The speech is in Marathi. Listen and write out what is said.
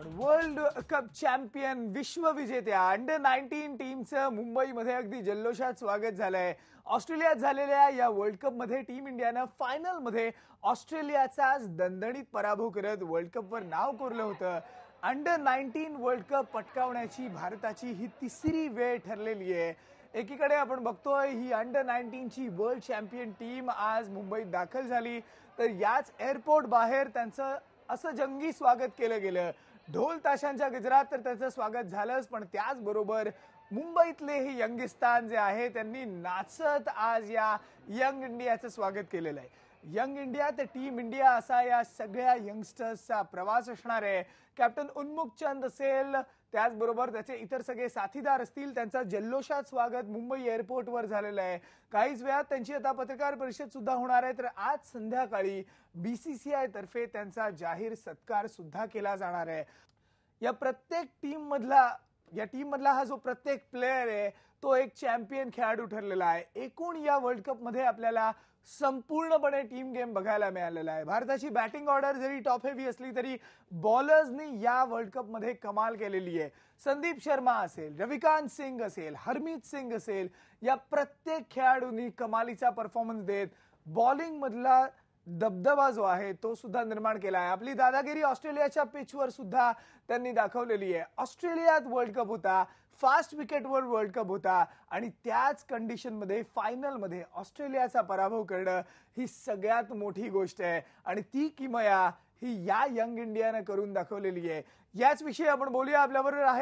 वर्ल्ड कप चॅम्पियन विश्वविजेत्या अंडर 19 टीमचं मुंबईमध्ये अगदी जल्लोषात स्वागत झालंय। ऑस्ट्रेलियात झालेल्या या वर्ल्ड कप मध्ये टीम इंडियानं फायनल मध्ये ऑस्ट्रेलियाचाच दणदणीत पराभव करत वर्ल्ड कप वर नाव कोरलं होतं। अंडर 19 वर्ल्ड कप पटकावण्याची भारताची ही तिसरी वेळ ठरलेली आहे। एकीकडे आपण बघतोय ही अंडर 19 ची वर्ल्ड चॅम्पियन टीम आज मुंबईत दाखल झाली, तर याच एअरपोर्ट बाहेर त्यांचं असं जंगी स्वागत केलं गेलं। ढोल ताशांच्या गजरात तर त्याचं स्वागत झालंच, पण त्याचबरोबर मुंबईतले हे यंगिस्तान जे आहे त्यांनी नाचत आज या यंग इंडियाचं स्वागत केलेलं आहे। यंग इंडिया ते टीम इंडिया असा या सगळ्या यंगस्टर्सचा प्रवास असणार आहे। कॅप्टन उन्मुख चंद असेल, त्याचबरोबर त्याचे इतर सगळे साथीदार असतील, त्यांचा जल्लोषात स्वागत मुंबई एअरपोर्टवर झालेलं आहे। काहीच वेळात त्यांची आता पत्रकार परिषद सुद्धा होणार आहे, तर आज संध्याकाळी बीसीसीआय तर्फे त्यांचा जाहीर सत्कार सुद्धा केला जाणार आहे। या टीम मधला हा जो प्रत्येक प्लेयर आहे तो एक चॅम्पियन खेळाडू ठरलेला आहे। एकूण या वर्ल्ड कप मध्ये आपल्याला संपूर्णपणे टीम गेम बघायला मिळालेला आहे। भारताची बॅटिंग ऑर्डर जरी टॉप हेवी असली तरी बॉलर्सनी या वर्ल्ड कप मध्ये कमाल केलेली आहे। संदीप शर्मा असेल, रविकांत सिंग असेल, हरमीत सिंग असेल, या प्रत्येक खेळाडूंनी कमालीचा परफॉर्मन्स देत बॉलिंग मधला दबदबा जो आहे तो सुद्धा निर्माण केला आहे। आपली दादागिरी ऑस्ट्रेलियाच्या पिचवर सुद्धा त्यांनी दाखवलेली आहे। ऑस्ट्रेलियात वर्ल्ड कप होता, फास्ट विकेटवर वर्ल्ड कप होता आणि त्याच कंडिशनमध्ये फायनलमध्ये ऑस्ट्रेलियाचा पराभव करणं ही सगळ्यात मोठी गोष्ट आहे आणि ती किमया ही या यंग इंडियानं करून दाखवलेली आहे। याच विषयी आपण बोलूया। आपल्याबरोबर आहे